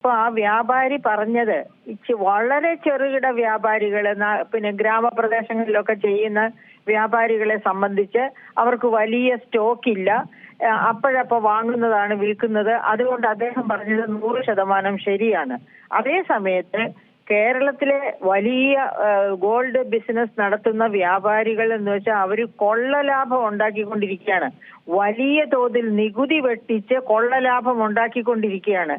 അപ്പൊ ആ വ്യാപാരി പറഞ്ഞത് വളരെ ചെറുകിട വ്യാപാരികള് പിന്നെ ഗ്രാമപ്രദേശങ്ങളിലൊക്കെ ചെയ്യുന്ന വ്യാപാരികളെ സംബന്ധിച്ച് അവർക്ക് വലിയ സ്റ്റോക്ക് ഇല്ല, അപ്പോഴപ്പോ വാങ്ങുന്നതാണ് വിൽക്കുന്നത്. അതുകൊണ്ട് അദ്ദേഹം പറഞ്ഞത് 100% ശരിയാണ്. അതേ സമയത്ത് കേരളത്തിലെ വലിയ ഗോൾഡ് ബിസിനസ് നടത്തുന്ന വ്യാപാരികൾ എന്ന് വെച്ചാൽ അവര് കൊള്ളലാഭം ഉണ്ടാക്കിക്കൊണ്ടിരിക്കുകയാണ്. വലിയ തോതിൽ നികുതി വെട്ടിച്ച് കൊള്ളലാഭം ഉണ്ടാക്കിക്കൊണ്ടിരിക്കുകയാണ്.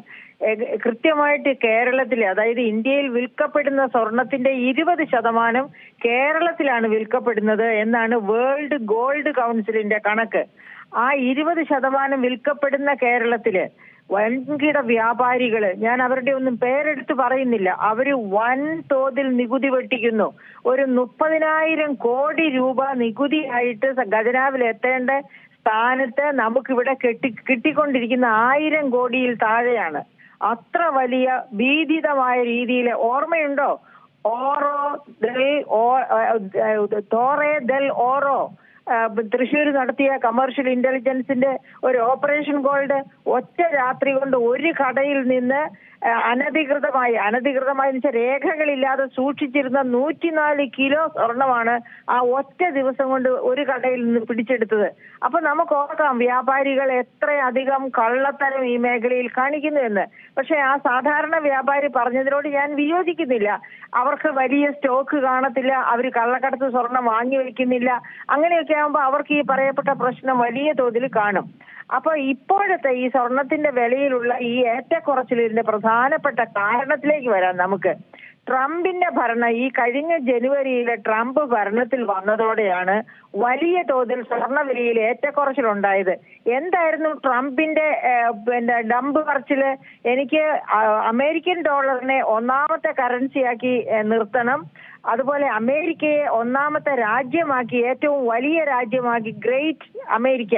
കൃത്യമായിട്ട് കേരളത്തിലെ, അതായത് ഇന്ത്യയിൽ വിൽക്കപ്പെടുന്ന സ്വർണത്തിന്റെ 20% കേരളത്തിലാണ് വിൽക്കപ്പെടുന്നത് എന്നാണ് വേൾഡ് ഗോൾഡ് കൗൺസിലിന്റെ കണക്ക്. ആ 20% വിൽക്കപ്പെടുന്ന കേരളത്തില് വൻകിട വ്യാപാരികള്, ഞാൻ അവരുടെ ഒന്നും പേരെടുത്ത് പറയുന്നില്ല, അവര് വൻ തോതിൽ നികുതി വെട്ടിക്കുന്നു. ഒരു 30,000 കോടി രൂപ നികുതിയായിട്ട് ഖജനാവിൽ എത്തേണ്ട സ്ഥാനത്ത് നമുക്കിവിടെ കിട്ടിക്കൊണ്ടിരിക്കുന്ന 1000 കോടിയിൽ താഴെയാണ്. അത്ര വലിയ ഭീതിതമായ രീതിയിൽ, ഓർമ്മയുണ്ടോ? തോറേ ദെൽ ഓറോ തൃശ്ശൂർ നടത്തിയ കമേഴ്ഷ്യൽ ഇന്റലിജൻസിന്റെ ഒരു ഓപ്പറേഷൻ ഗോൾഡ് ഒറ്റ രാത്രി കൊണ്ട് ഒരു കടയിൽ നിന്ന് അനധികൃതമായി വെച്ചാൽ രേഖകളില്ലാതെ സൂക്ഷിച്ചിരുന്ന 104 കിലോ സ്വർണമാണ് ആ ഒറ്റ ദിവസം കൊണ്ട് ഒരു കടയിൽ നിന്ന് പിടിച്ചെടുത്തത്. അപ്പൊ നമുക്ക് ഓർക്കാം വ്യാപാരികൾ എത്രയധികം കള്ളത്തരം ഈ മേഖലയിൽ കാണിക്കുന്നു എന്ന്. പക്ഷെ ആ സാധാരണ വ്യാപാരി പറഞ്ഞതിനോട് ഞാൻ വിയോജിക്കുന്നില്ല. അവർക്ക് വലിയ സ്റ്റോക്ക് കാണത്തില്ല, അവർ കള്ളക്കടത്ത് സ്വർണം വാങ്ങി വയ്ക്കുന്നില്ല. അങ്ങനെയൊക്കെ ആകുമ്പോൾ അവർക്ക് ഈ പറയപ്പെട്ട പ്രശ്നം വലിയ തോതിൽ കാണും. അപ്പൊ ഇപ്പോഴത്തെ ഈ സ്വർണത്തിന്റെ വിലയിലുള്ള ഈ ഏറ്റക്കുറച്ചിലിന്റെ പ്രധാനപ്പെട്ട കാരണത്തിലേക്ക് വരാം നമുക്ക്. ട്രംപിന്റെ ഭരണം, ഈ കഴിഞ്ഞ ജനുവരിയിലെ ട്രംപ് ഭരണത്തിൽ വന്നതോടെയാണ് വലിയ തോതിൽ സ്വർണ്ണവിലയിൽ ഏറ്റക്കുറച്ചിലുണ്ടായത്. എന്തായിരുന്നു ട്രംപിന്റെ ഡംപ് പറച്ചില്? എനിക്ക് അമേരിക്കൻ ഡോളറിനെ ഒന്നാമത്തെ കറൻസിയാക്കി നിർത്തണം, അതുപോലെ അമേരിക്കയെ ഒന്നാമത്തെ രാജ്യമാക്കി, ഏറ്റവും വലിയ രാജ്യമാക്കി, ഗ്രേറ്റ് അമേരിക്ക,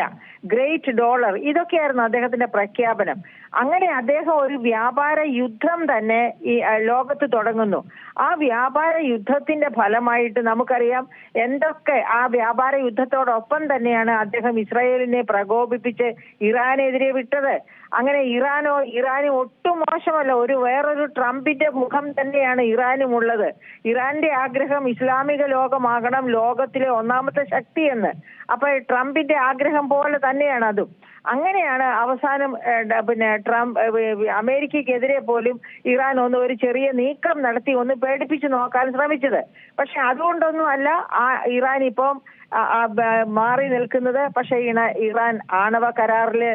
ഗ്രേറ്റ് ഡോളർ, ഇതൊക്കെയായിരുന്നു അദ്ദേഹത്തിന്റെ പ്രഖ്യാപനം. അങ്ങനെ അദ്ദേഹം ഒരു വ്യാപാര യുദ്ധം തന്നെ ഈ ലോകത്ത് തുടങ്ങുന്നു. ആ വ്യാപാര യുദ്ധത്തിന്റെ ഫലമായിട്ട് നമുക്കറിയാം എന്തൊക്കെ. ആ വ്യാപാര യുദ്ധത്തോടൊപ്പം തന്നെയാണ് അദ്ദേഹം ഇസ്രായേലിനെ പ്രകോപിപ്പിച്ച് ഇറാനെതിരെ വിട്ടത്. അങ്ങനെ ഇറാന് ഒട്ടും മോശമല്ല, വേറൊരു ട്രംപിന്റെ മുഖം തന്നെയാണ് ഇറാനും ഉള്ളത്. ഇറാന്റെ ആഗ്രഹം ഇസ്ലാമിക ലോകമാകണം, ലോകത്തിലെ ഒന്നാമത്തെ ശക്തി എന്ന്. അപ്പൊ ട്രംപിന്റെ ആഗ്രഹം പോലെ തന്നെയാണ് അതും. അങ്ങനെയാണ് അവസാനം ട്രംപ് അമേരിക്കക്കെതിരെ പോലും ഇറാൻ ഒരു ചെറിയ നീക്കം നടത്തി ഒന്ന് പേടിപ്പിച്ചു നോക്കാൻ ശ്രമിച്ചത്. പക്ഷെ അതുകൊണ്ടൊന്നും അല്ല ഇറാൻ ഇപ്പം മാറി നിൽക്കുന്നത്. പക്ഷെ ഇറാൻ ആണവ കരാറില്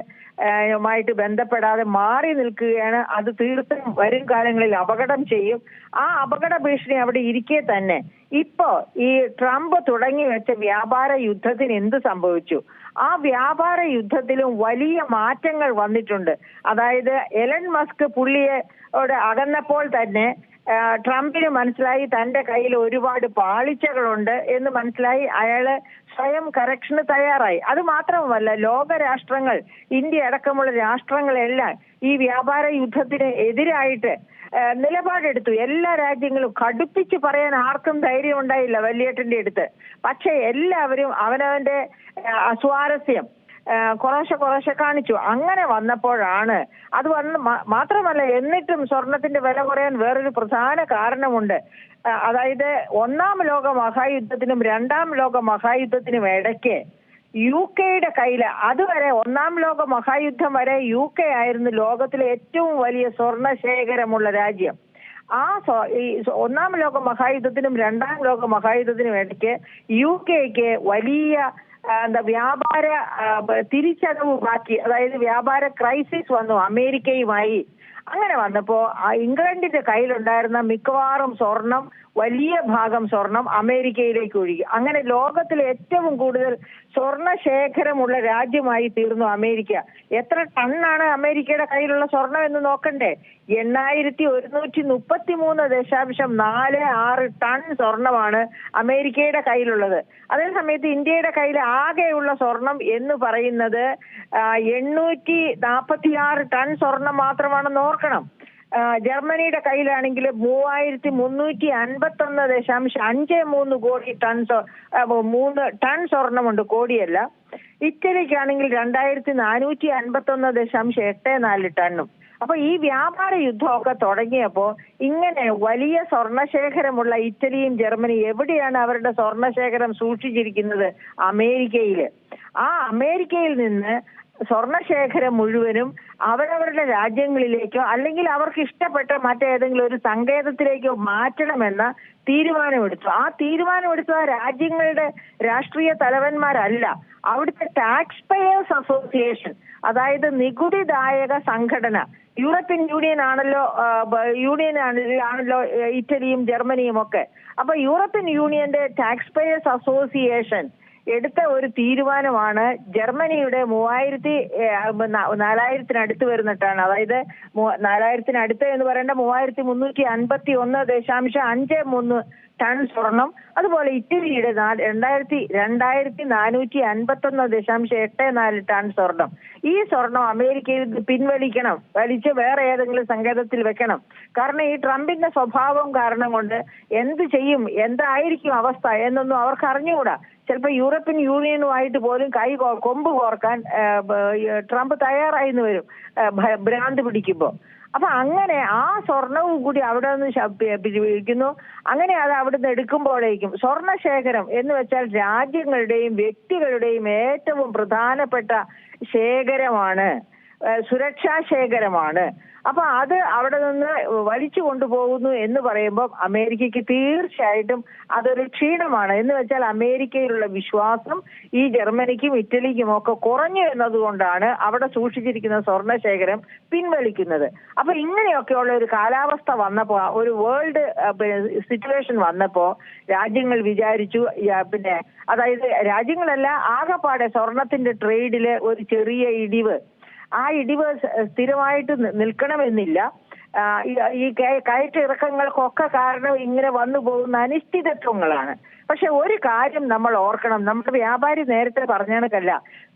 മായിട്ട് ബന്ധപ്പെടാതെ മാറി നിൽക്കുകയാണ്. അത് തീർത്തും വരും കാലങ്ങളിൽ അപകടം ചെയ്യും. ആ അപകട ഭീഷണി അവിടെ ഇരിക്കെ തന്നെ ഇപ്പോ ഈ ട്രംപ് തുടങ്ങി വെച്ച വ്യാപാര യുദ്ധത്തിന് എന്ത് സംഭവിച്ചു? ആ വ്യാപാര യുദ്ധത്തിലും വലിയ മാറ്റങ്ങൾ വന്നിട്ടുണ്ട്. അതായത് എലൻ മസ്ക് പുള്ളിയോട് അകന്നപ്പോൾ തന്നെ ട്രംപിന് മനസ്സിലായി തന്റെ കയ്യിൽ ഒരുപാട് പാളിച്ചകളുണ്ട് എന്ന് മനസ്സിലായി. അയാള് സ്വയം കറക്ഷന് തയ്യാറായി. അത് മാത്രമല്ല, ലോകരാഷ്ട്രങ്ങൾ, ഇന്ത്യ അടക്കമുള്ള രാഷ്ട്രങ്ങളെല്ലാം ഈ വ്യാപാര യുദ്ധത്തിന് എതിരായിട്ട് നിലപാടെടുത്തു. എല്ലാ രാജ്യങ്ങളും കടുപ്പിച്ച് പറയാൻ ആർക്കും ധൈര്യം ഉണ്ടായില്ല വലിയേട്ടന്റെ അടുത്ത്. പക്ഷെ എല്ലാവരും അവനവന്റെ അസ്വാരസ്യം കുറേശ്ശെ കാണിച്ചു. അങ്ങനെ വന്നപ്പോഴാണ് അത് മാത്രമല്ല, എന്നിട്ടും സ്വർണത്തിന്റെ വില കുറയാൻ വേറൊരു പ്രധാന കാരണമുണ്ട്. അതായത് ഒന്നാം ലോക മഹായുദ്ധത്തിനും രണ്ടാം ലോക മഹായുദ്ധത്തിനും ഇടയ്ക്ക് UK കയ്യില്, അതുവരെ ഒന്നാം ലോക മഹായുദ്ധം വരെ UK ആയിരുന്നു ലോകത്തിലെ ഏറ്റവും വലിയ സ്വർണ്ണ ശേഖരമുള്ള രാജ്യം. ഈ ഒന്നാം ലോക മഹായുദ്ധത്തിനും രണ്ടാം ലോക മഹായുദ്ധത്തിനും ഇടയ്ക്ക് UK വലിയ വ്യാപാര തിരിച്ചടവ് ബാക്കി, അതായത് വ്യാപാര ക്രൈസിസ് വന്നു അമേരിക്കയുമായി. അങ്ങനെ വന്നപ്പോ ഇംഗ്ലണ്ടിന്റെ കയ്യിലുണ്ടായിരുന്ന മിക്കവാറും സ്വർണം, വലിയ ഭാഗം സ്വർണം അമേരിക്കയിലേക്ക് ഒഴുകി. അങ്ങനെ ലോകത്തിലെ ഏറ്റവും കൂടുതൽ സ്വർണ്ണ ശേഖരമുള്ള രാജ്യമായി തീർന്നു അമേരിക്ക. എത്ര ടണ്ണാണ് അമേരിക്കയുടെ കയ്യിലുള്ള സ്വർണം എന്ന് നോക്കണ്ടേ? 8133.46 ടൺ സ്വർണമാണ് അമേരിക്കയുടെ കയ്യിലുള്ളത്. അതേസമയത്ത് ഇന്ത്യയുടെ കയ്യിൽ ആകെയുള്ള സ്വർണം എന്ന് പറയുന്നത് 846 ടൺ സ്വർണം മാത്രമാണെന്ന് ഓർക്കണം. ജർമ്മനിയുടെ കയ്യിലാണെങ്കിൽ 3351.53 കോടി ടൺ 3 ടൺ സ്വർണമുണ്ട്, കോടിയല്ല. ഇറ്റലിക്കാണെങ്കിൽ 2451.84 ടണ്ണും. അപ്പൊ ഈ വ്യാപാര യുദ്ധമൊക്കെ തുടങ്ങിയപ്പോൾ ഇങ്ങനെ വലിയ സ്വർണശേഖരമുള്ള ഇറ്റലിയും ജർമ്മനിയും എവിടെയാണ് അവരുടെ സ്വർണശേഖരം സൂക്ഷിച്ചിരിക്കുന്നത്? അമേരിക്കയില്. ആ അമേരിക്കയിൽ നിന്ന് സ്വർണശേഖരം മുഴുവനും അവരവരുടെ രാജ്യങ്ങളിലേക്കോ അല്ലെങ്കിൽ അവർക്ക് ഇഷ്ടപ്പെട്ട മറ്റേതെങ്കിലും ഒരു സങ്കേതത്തിലേക്കോ മാറ്റണമെന്ന തീരുമാനമെടുത്തു. ആ തീരുമാനമെടുത്ത രാജ്യങ്ങളുടെ രാഷ്ട്രീയ തലവന്മാരല്ല, അവിടുത്തെ ടാക്സ് പേയേഴ്സ് അസോസിയേഷൻ, അതായത് നികുതിദായക സംഘടന. യൂറോപ്യൻ യൂണിയനാണല്ലോ ഇറ്റലിയും ജർമ്മനിയും ഒക്കെ. അപ്പൊ യൂറോപ്യൻ യൂണിയന്റെ ടാക്സ് പേയേഴ്സ് അസോസിയേഷൻ എടുത്ത ഒരു തീരുമാനമാണ് ജർമ്മനിയുടെ 4,000 വരുന്നിട്ടാണ്, അതായത് 4,000 എന്ന് പറയേണ്ട 3,351.53 ടൺ സ്വർണം. അതുപോലെ ഇറ്റലിയുടെ 2,451.84 ടൺ സ്വർണം. ഈ സ്വർണം അമേരിക്കയിൽ പിൻവലിക്കണം, വലിച്ച് വേറെ ഏതെങ്കിലും സങ്കേതത്തിൽ വെക്കണം. കാരണം ഈ ട്രംപിന്റെ സ്വഭാവം കാരണം കൊണ്ട് എന്ത് ചെയ്യും, എന്തായിരിക്കും അവസ്ഥ എന്നൊന്നും അവർക്ക് അറിഞ്ഞുകൂടാ. ചിലപ്പോൾ യൂറോപ്യൻ യൂണിയനുമായിട്ട് പോലും കൊമ്പ് കോർക്കാൻ ട്രംപ് തയ്യാറായിന്ന് വരും ഭ്രാന്ത് പിടിക്കുമ്പോൾ. അപ്പൊ അങ്ങനെ ആ സ്വർണവും കൂടി അവിടെ നിന്ന് പിരിക്കുന്നു. അങ്ങനെ അത് അവിടുന്ന് എടുക്കുമ്പോഴേക്കും സ്വർണശേഖരം എന്ന് വെച്ചാൽ രാജ്യങ്ങളുടെയും വ്യക്തികളുടെയും ഏറ്റവും പ്രധാനപ്പെട്ട ശേഖരമാണ്, സുരക്ഷാ ശേഖരമാണ്. അപ്പൊ അത് അവിടെ നിന്ന് വലിച്ചു കൊണ്ടുപോകുന്നു എന്ന് പറയുമ്പോൾ അമേരിക്കയ്ക്ക് തീർച്ചയായിട്ടും അതൊരു ക്ഷീണമാണ്. എന്ന് വെച്ചാൽ അമേരിക്കയിലുള്ള വിശ്വാസം ഈ ജർമ്മനിക്കും ഇറ്റലിക്കും ഒക്കെ കുറഞ്ഞു എന്നതുകൊണ്ടാണ് അവിടെ സൂക്ഷിച്ചിരിക്കുന്ന സ്വർണശേഖരം പിൻവലിക്കുന്നത്. അപ്പൊ ഇങ്ങനെയൊക്കെയുള്ള ഒരു കാലാവസ്ഥ വന്നപ്പോ, ഒരു വേൾഡ് സിറ്റുവേഷൻ വന്നപ്പോ രാജ്യങ്ങൾ വിചാരിച്ചു, അതായത് രാജ്യങ്ങളല്ല, ആകെപ്പാടെ സ്വർണത്തിന്റെ ട്രേഡില് ഒരു ചെറിയ ഇടിവ്, ആ ഇടിവ് സ്ഥിരമായിട്ട് നിൽക്കണമെന്നില്ല. ഈ കയറ്റിറക്കങ്ങൾക്കൊക്കെ കാരണം ഇങ്ങനെ വന്നു പോകുന്ന അനിശ്ചിതത്വങ്ങളാണ്. പക്ഷെ ഒരു കാര്യം നമ്മൾ ഓർക്കണം, നമ്മുടെ വ്യാപാരി നേരത്തെ പറഞ്ഞ കണക്കല്ല,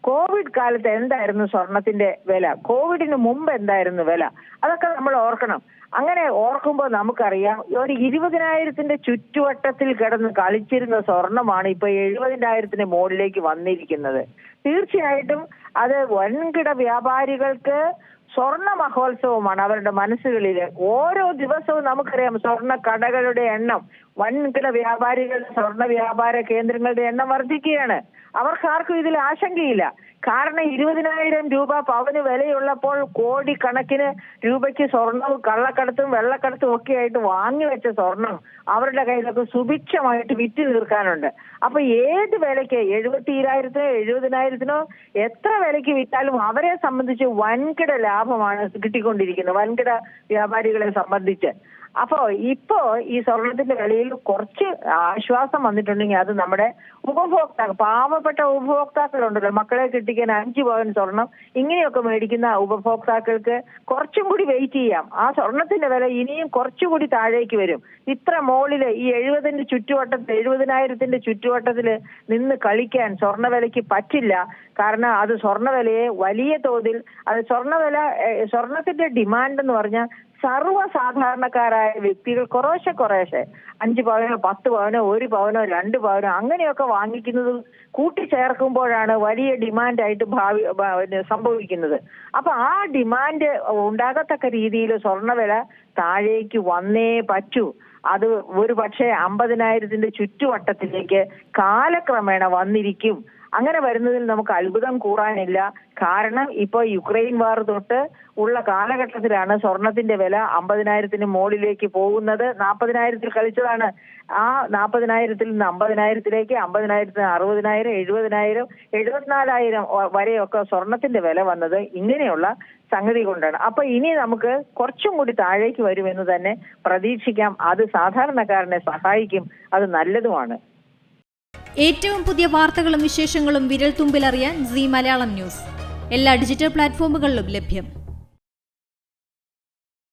കോവിഡ് കാലത്ത് എന്തായിരുന്നു സ്വർണത്തിന്റെ വില, കോവിഡിന് മുമ്പ് എന്തായിരുന്നു വില, അതൊക്കെ നമ്മൾ ഓർക്കണം. അങ്ങനെ ഓർക്കുമ്പോൾ നമുക്കറിയാം, ഒരു 20,000 ചുറ്റുവട്ടത്തിൽ കിടന്ന് കളിച്ചിരുന്ന സ്വർണമാണ് ഇപ്പൊ 70,000 മുകളിലേക്ക് വന്നിരിക്കുന്നത്. തീർച്ചയായിട്ടും അത് വൻകിട വ്യാപാരികൾക്ക് സ്വർണ്ണ മഹോത്സവമാണ് അവരുടെ മനസ്സുകളില്. ഓരോ ദിവസവും നമുക്കറിയാം സ്വർണ്ണ കടകളുടെ എണ്ണം, വൻകിട വ്യാപാരികളുടെ സ്വർണ്ണ വ്യാപാര കേന്ദ്രങ്ങളുടെ എണ്ണം വർദ്ധിക്കുകയാണ്. അവർക്കാർക്കും ഇതിൽ ആശങ്കയില്ല. കാരണം 20,000 രൂപ പവന് വിലയുള്ളപ്പോൾ കോടിക്കണക്കിന് രൂപയ്ക്ക് സ്വർണവും കള്ളക്കടത്തും വെള്ളക്കടത്തും ഒക്കെ ആയിട്ട് വാങ്ങിവെച്ച സ്വർണം അവരുടെ കയ്യിലൊക്കെ സുഭിക്ഷമായിട്ട് വിറ്റ് തീർക്കാനുണ്ട്. അപ്പൊ ഏത് വിലയ്ക്ക്, 70,000-നോ 70,000-നോ എത്ര വിലയ്ക്ക് വിറ്റാലും അവരെ സംബന്ധിച്ച് വൻകിട ലാഭമാണ് കിട്ടിക്കൊണ്ടിരിക്കുന്നത്, വൻകിട വ്യാപാരികളെ സംബന്ധിച്ച്. അപ്പോ ഇപ്പോ ഈ സ്വർണത്തിന്റെ വിലയിൽ കുറച്ച് ആശ്വാസം വന്നിട്ടുണ്ടെങ്കിൽ അത് നമ്മുടെ പാവപ്പെട്ട ഉപഭോക്താക്കളുണ്ടല്ലോ, മക്കളെ കെട്ടിക്കാൻ 5 പവൻ സ്വർണം ഇങ്ങനെയൊക്കെ മേടിക്കുന്ന ഉപഭോക്താക്കൾക്ക് കുറച്ചും കൂടി വെയിറ്റ് ചെയ്യാം. ആ സ്വർണത്തിന്റെ വില ഇനിയും കുറച്ചുകൂടി താഴേക്ക് വരും. ഇത്ര മോളില് ഈ 70,000 ചുറ്റുവട്ടത്തില് നിന്ന് കളിക്കാൻ സ്വർണ്ണ വിലയ്ക്ക് പറ്റില്ല. കാരണം അത് സ്വർണ്ണ വിലയെ വലിയ തോതിൽ, അത് സ്വർണത്തിന്റെ ഡിമാൻഡ് എന്ന് പറഞ്ഞാൽ സർവ്വസാധാരണക്കാരായ വ്യക്തികൾ കുറേശ്ശെ 5 പവനോ 10 പവനോ 1 പവനോ 2 പവനോ അങ്ങനെയൊക്കെ വാങ്ങിക്കുന്നത് കൂട്ടിച്ചേർക്കുമ്പോഴാണ് വലിയ ഡിമാൻഡായിട്ട് സംഭവിക്കുന്നത്. അപ്പൊ ആ ഡിമാൻഡ് ഉണ്ടാകത്തക്ക രീതിയിൽ സ്വർണ്ണവില താഴേക്ക് വന്നേ പറ്റൂ. അത് ഒരു പക്ഷേ 50,000 ചുറ്റുവട്ടത്തിലേക്ക് കാലക്രമേണ വന്നിരിക്കും. അങ്ങനെ വരുന്നതിൽ നമുക്ക് അത്ഭുതം കൂടാനില്ല. കാരണം ഇപ്പൊ യുക്രൈൻ വാർ തൊട്ട് ഉള്ള കാലഘട്ടത്തിലാണ് സ്വർണത്തിന്റെ വില 50,000 മുകളിലേക്ക് പോകുന്നത്. 40,000 കളിച്ചതാണ്. ആ 40,000 നിന്ന് 50,000-ലേക്ക്, 50,000 60,000, 70,000, 74,000 വരെയൊക്കെ സ്വർണത്തിന്റെ വില വന്നത് ഇങ്ങനെയുള്ള സംഗതി കൊണ്ടാണ്. അപ്പൊ ഇനി നമുക്ക് കുറച്ചും കൂടി താഴേക്ക് വരുമെന്ന് തന്നെ പ്രതീക്ഷിക്കാം. അത് സാധാരണക്കാരനെ സഹായിക്കും, അത് നല്ലതുമാണ്. ഏറ്റവും പുതിയ വാർത്തകളും വിശേഷങ്ങളും വിരൽ തുമ്പിലറിയാൻ സീ മലയാളം ന്യൂസ് എല്ലാ ഡിജിറ്റൽ പ്ലാറ്റ്ഫോമുകളിലും ലഭ്യം.